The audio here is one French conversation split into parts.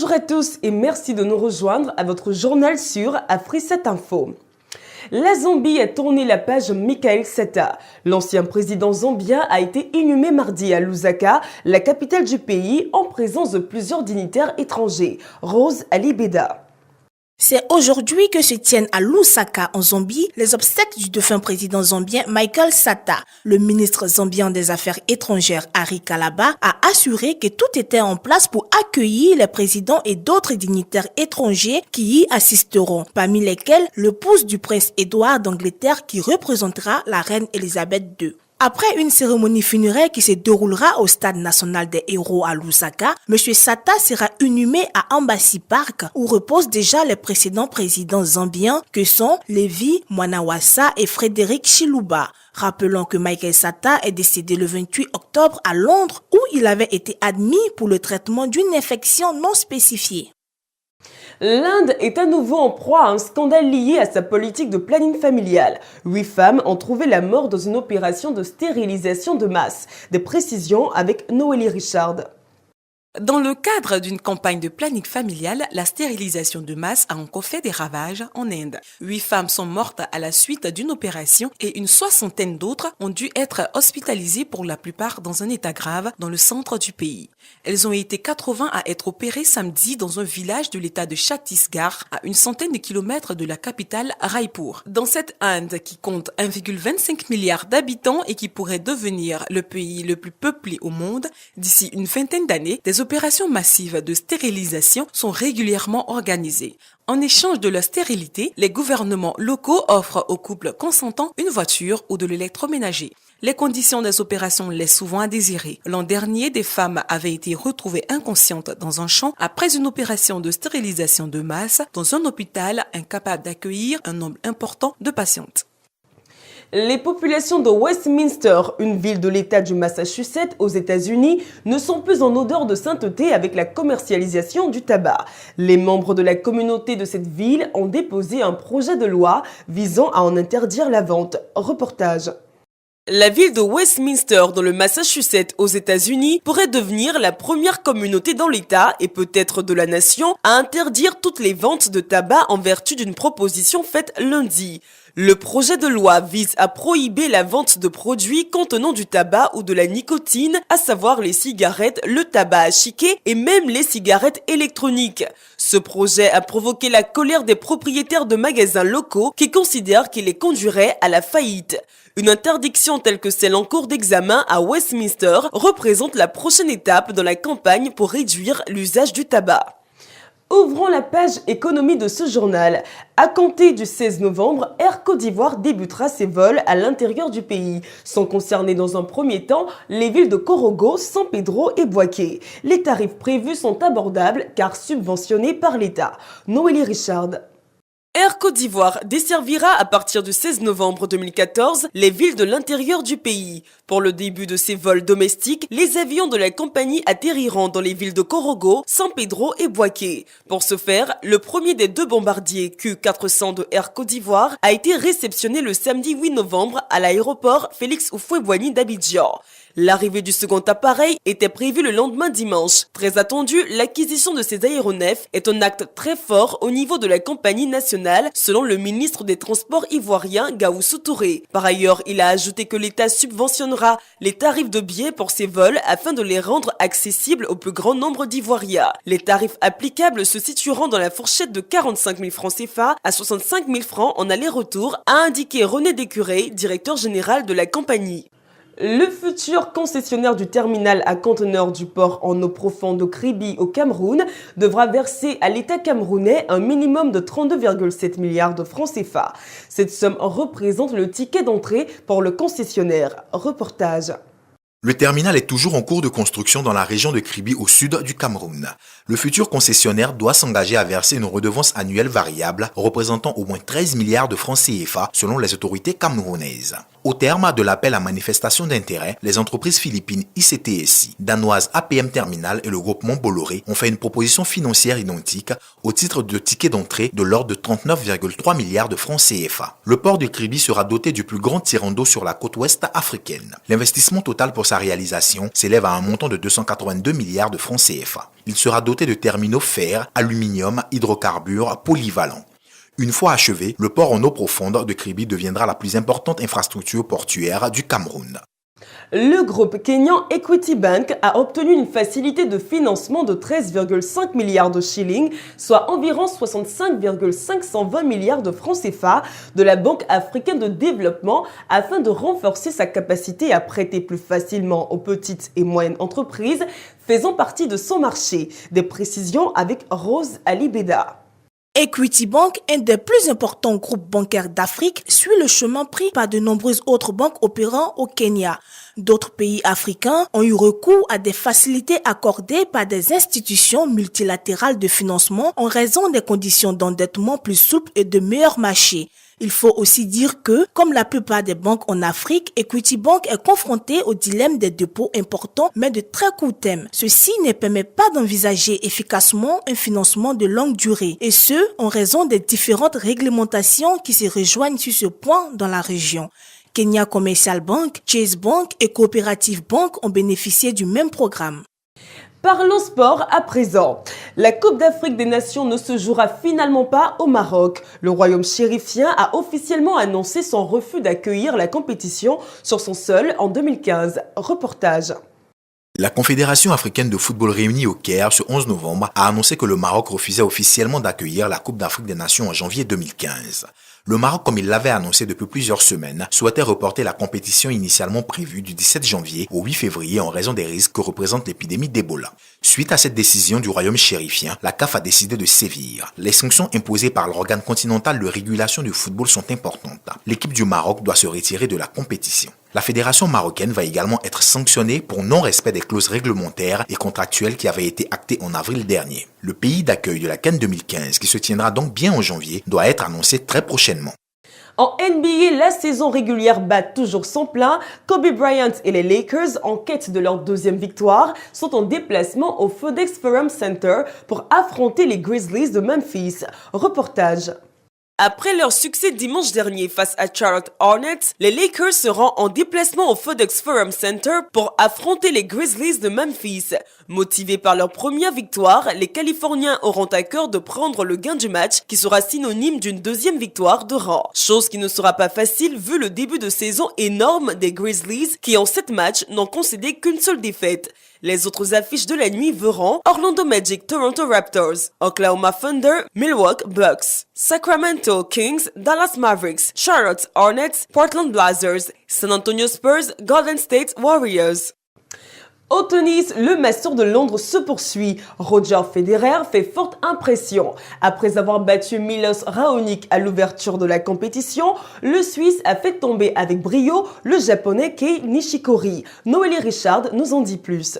Bonjour à tous et merci de nous rejoindre à votre journal sur Afri7 Info. La Zambie a tourné la page Michael Sata. L'ancien président zambien a été inhumé mardi à Lusaka, la capitale du pays, en présence de plusieurs dignitaires étrangers. Rose Alibeda. C'est aujourd'hui que se tiennent à Lusaka, en Zambie, les obsèques du défunt président zambien Michael Sata. Le ministre zambien des Affaires étrangères, Harry Kalaba, a assuré que tout était en place pour accueillir les présidents et d'autres dignitaires étrangers qui y assisteront, parmi lesquels l'épouse du prince Édouard d'Angleterre qui représentera la reine Elisabeth II. Après une cérémonie funéraire qui se déroulera au Stade national des héros à Lusaka, M. Sata sera inhumé à Embassy Park où reposent déjà les précédents présidents zambiens que sont Levi Mwanawasa et Frédéric Chiluba. Rappelons que Michael Sata est décédé le 28 octobre à Londres où il avait été admis pour le traitement d'une infection non spécifiée. L'Inde est à nouveau en proie à un scandale lié à sa politique de planning familial. 8 femmes ont trouvé la mort dans une opération de stérilisation de masse. Des précisions avec Noélie Richard. Dans le cadre d'une campagne de planning familial, la stérilisation de masse a encore fait des ravages en Inde. 8 femmes sont mortes à la suite d'une opération et une soixantaine d'autres ont dû être hospitalisées pour la plupart dans un état grave dans le centre du pays. Elles ont été 80 à être opérées samedi dans un village de l'état de Chhattisgarh, à une centaine de kilomètres de la capitale Raipur. Dans cette Inde qui compte 1,25 milliard d'habitants et qui pourrait devenir le pays le plus peuplé au monde d'ici une vingtaine d'années, des opérations massives de stérilisation sont régulièrement organisées. En échange de leur stérilité, les gouvernements locaux offrent aux couples consentants une voiture ou de l'électroménager. Les conditions des opérations laissent souvent à désirer. L'an dernier, des femmes avaient été retrouvées inconscientes dans un champ après une opération de stérilisation de masse dans un hôpital incapable d'accueillir un nombre important de patientes. Les populations de Westminster, une ville de l'État du Massachusetts aux États-Unis, ne sont plus en odeur de sainteté avec la commercialisation du tabac. Les membres de la communauté de cette ville ont déposé un projet de loi visant à en interdire la vente. Reportage. La ville de Westminster dans le Massachusetts aux États-Unis pourrait devenir la première communauté dans l'État et peut-être de la nation à interdire toutes les ventes de tabac en vertu d'une proposition faite lundi. Le projet de loi vise à prohiber la vente de produits contenant du tabac ou de la nicotine, à savoir les cigarettes, le tabac à chiquer et même les cigarettes électroniques. Ce projet a provoqué la colère des propriétaires de magasins locaux qui considèrent qu'il les conduirait à la faillite. Une interdiction telle que celle en cours d'examen à Westminster représente la prochaine étape dans la campagne pour réduire l'usage du tabac. Ouvrons la page économie de ce journal. À compter du 16 novembre, Air Côte d'Ivoire débutera ses vols à l'intérieur du pays. Sont concernées dans un premier temps les villes de Korogo, San Pedro et Bouaké. Les tarifs prévus sont abordables car subventionnés par l'État. Noélie Richard. Air Côte d'Ivoire desservira à partir du 16 novembre 2014 les villes de l'intérieur du pays. Pour le début de ces vols domestiques, les avions de la compagnie atterriront dans les villes de Korogo, San Pedro et Bouaké. Pour ce faire, le premier des 2 bombardiers Q400 de Air Côte d'Ivoire a été réceptionné le samedi 8 novembre à l'aéroport Félix Houphouët-Boigny d'Abidjan. L'arrivée du second appareil était prévue le lendemain dimanche. Très attendu, l'acquisition de ces aéronefs est un acte très fort au niveau de la compagnie nationale, selon le ministre des Transports ivoirien Gaoussou Touré. Par ailleurs, il a ajouté que l'État subventionnera les tarifs de billets pour ces vols afin de les rendre accessibles au plus grand nombre d'Ivoiriens. Les tarifs applicables se situeront dans la fourchette de 45 000 francs CFA à 65 000 francs en aller-retour, a indiqué René Descuré, directeur général de la compagnie. Le futur concessionnaire du terminal à conteneurs du port en eau profonde de Kribi au Cameroun devra verser à l'État camerounais un minimum de 32,7 milliards de francs CFA. Cette somme représente le ticket d'entrée pour le concessionnaire. Reportage. Le terminal est toujours en cours de construction dans la région de Kribi au sud du Cameroun. Le futur concessionnaire doit s'engager à verser une redevance annuelle variable représentant au moins 13 milliards de francs CFA selon les autorités camerounaises. Au terme de l'appel à manifestation d'intérêt, les entreprises philippines ICTSI, danoises APM Terminal et le groupement Bolloré ont fait une proposition financière identique au titre de tickets d'entrée de l'ordre de 39,3 milliards de francs CFA. Le port de Kribi sera doté du plus grand tirant d'eau sur la côte ouest africaine. L'investissement total pour sa réalisation s'élève à un montant de 282 milliards de francs CFA. Il sera doté de terminaux fer, aluminium, hydrocarbures, polyvalents. Une fois achevé, le port en eau profonde de Kribi deviendra la plus importante infrastructure portuaire du Cameroun. Le groupe kényan Equity Bank a obtenu une facilité de financement de 13,5 milliards de shillings, soit environ 65,520 milliards de francs CFA, de la Banque africaine de développement afin de renforcer sa capacité à prêter plus facilement aux petites et moyennes entreprises faisant partie de son marché. Des précisions avec Rose Alibeda. Equity Bank, un des plus importants groupes bancaires d'Afrique, suit le chemin pris par de nombreuses autres banques opérant au Kenya. D'autres pays africains ont eu recours à des facilités accordées par des institutions multilatérales de financement en raison des conditions d'endettement plus souples et de meilleurs marchés. Il faut aussi dire que, comme la plupart des banques en Afrique, Equity Bank est confronté au dilemme des dépôts importants mais de très court terme. Ceci ne permet pas d'envisager efficacement un financement de longue durée, et ce, en raison des différentes réglementations qui se rejoignent sur ce point dans la région. Kenya Commercial Bank, Chase Bank et Cooperative Bank ont bénéficié du même programme. Parlons sport à présent. La Coupe d'Afrique des Nations ne se jouera finalement pas au Maroc. Le royaume chérifien a officiellement annoncé son refus d'accueillir la compétition sur son sol en 2015. Reportage. La Confédération africaine de football réunie au Caire ce 11 novembre a annoncé que le Maroc refusait officiellement d'accueillir la Coupe d'Afrique des Nations en janvier 2015. Le Maroc, comme il l'avait annoncé depuis plusieurs semaines, souhaitait reporter la compétition initialement prévue du 17 janvier au 8 février en raison des risques que représente l'épidémie d'Ebola. Suite à cette décision du royaume chérifien, la CAF a décidé de sévir. Les sanctions imposées par l'organe continental de régulation du football sont importantes. L'équipe du Maroc doit se retirer de la compétition. La fédération marocaine va également être sanctionnée pour non-respect des clauses réglementaires et contractuelles qui avaient été actées en avril dernier. Le pays d'accueil de la CAN 2015, qui se tiendra donc bien en janvier, doit être annoncé très prochainement. En NBA, la saison régulière bat toujours son plein. Kobe Bryant et les Lakers, en quête de leur deuxième victoire, sont en déplacement au FedEx Forum Center pour affronter les Grizzlies de Memphis. Reportage. Après leur succès dimanche dernier face à Charlotte Hornets, les Lakers seront en déplacement au FedEx Forum Center pour affronter les Grizzlies de Memphis. Motivés par leur première victoire, les Californiens auront à cœur de prendre le gain du match qui sera synonyme d'une deuxième victoire de rang. Chose qui ne sera pas facile vu le début de saison énorme des Grizzlies qui en 7 matchs n'ont concédé qu'une seule défaite. Les autres affiches de la nuit verront Orlando Magic, Toronto Raptors, Oklahoma Thunder, Milwaukee Bucks, Sacramento Kings, Dallas Mavericks, Charlotte Hornets, Portland Blazers, San Antonio Spurs, Golden State Warriors. Au tennis, le Master de Londres se poursuit. Roger Federer fait forte impression. Après avoir battu Milos Raonic à l'ouverture de la compétition, le Suisse a fait tomber avec brio le Japonais Kei Nishikori. Noélie Richard nous en dit plus.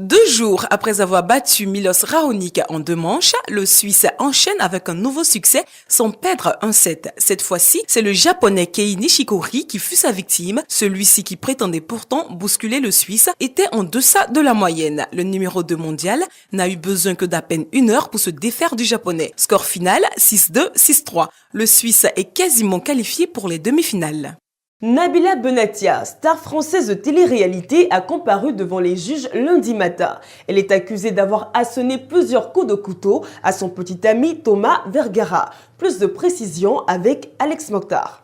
2 jours après avoir battu Milos Raonic en 2 manches, le Suisse enchaîne avec un nouveau succès sans perdre un set. Cette fois-ci, c'est le Japonais Kei Nishikori qui fut sa victime. Celui-ci qui prétendait pourtant bousculer le Suisse était en deçà de la moyenne. Le numéro 2 mondial n'a eu besoin que d'à peine 1 heure pour se défaire du Japonais. Score final 6-2, 6-3. Le Suisse est quasiment qualifié pour les demi-finales. Nabila Benatia, star française de télé-réalité, a comparu devant les juges lundi matin. Elle est accusée d'avoir asséné plusieurs coups de couteau à son petit ami Thomas Vergara. Plus de précisions avec Alex Mokhtar.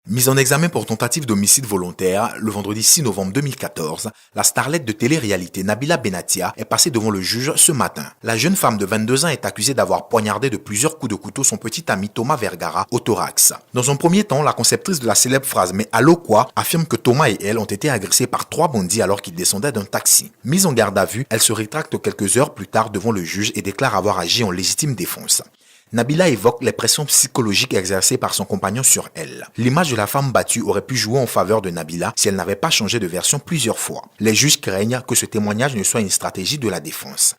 Mise en examen pour tentative d'homicide volontaire, le vendredi 6 novembre 2014, la starlette de télé-réalité Nabila Benatia est passée devant le juge ce matin. La jeune femme de 22 ans est accusée d'avoir poignardé de plusieurs coups de couteau son petit ami Thomas Vergara au thorax. Dans un premier temps, la conceptrice de la célèbre phrase « Mais allô quoi ?» affirme que Thomas et elle ont été agressés par 3 bandits alors qu'ils descendaient d'un taxi. Mise en garde à vue, elle se rétracte quelques heures plus tard devant le juge et déclare avoir agi en légitime défense. Nabila évoque les pressions psychologiques exercées par son compagnon sur elle. L'image de la femme battue aurait pu jouer en faveur de Nabila si elle n'avait pas changé de version plusieurs fois. Les juges craignent que ce témoignage ne soit une stratégie de la défense.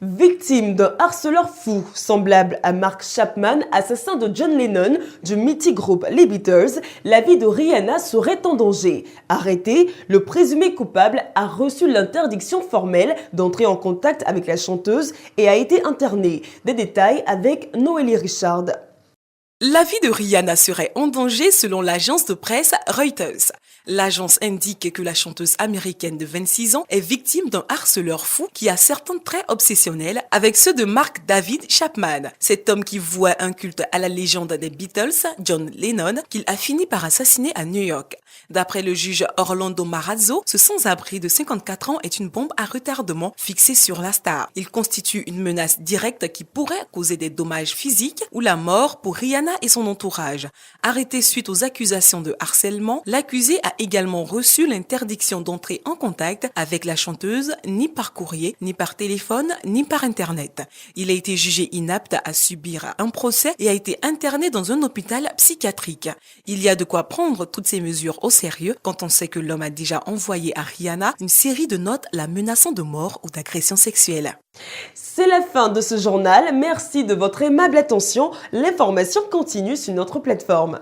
Victime d'un harceleur fou, semblable à Mark Chapman, assassin de John Lennon du mythique groupe Les Beatles, la vie de Rihanna serait en danger. Arrêté, le présumé coupable a reçu l'interdiction formelle d'entrer en contact avec la chanteuse et a été interné. Des détails avec Noélie Richard. La vie de Rihanna serait en danger selon l'agence de presse Reuters. L'agence indique que la chanteuse américaine de 26 ans est victime d'un harceleur fou qui a certains traits obsessionnels avec ceux de Mark David Chapman, cet homme qui voua un culte à la légende des Beatles, John Lennon, qu'il a fini par assassiner à New York. D'après le juge Orlando Marazzo, ce sans-abri de 54 ans est une bombe à retardement fixée sur la star. Il constitue une menace directe qui pourrait causer des dommages physiques ou la mort pour Rihanna et son entourage. Arrêté suite aux accusations de harcèlement, l'accusé a également reçu l'interdiction d'entrer en contact avec la chanteuse ni par courrier, ni par téléphone, ni par Internet. Il a été jugé inapte à subir un procès et a été interné dans un hôpital psychiatrique. Il y a de quoi prendre toutes ces mesures au sérieux quand on sait que l'homme a déjà envoyé à Rihanna une série de notes la menaçant de mort ou d'agression sexuelle. C'est la fin de ce journal. Merci de votre aimable attention. L'information continue sur notre plateforme.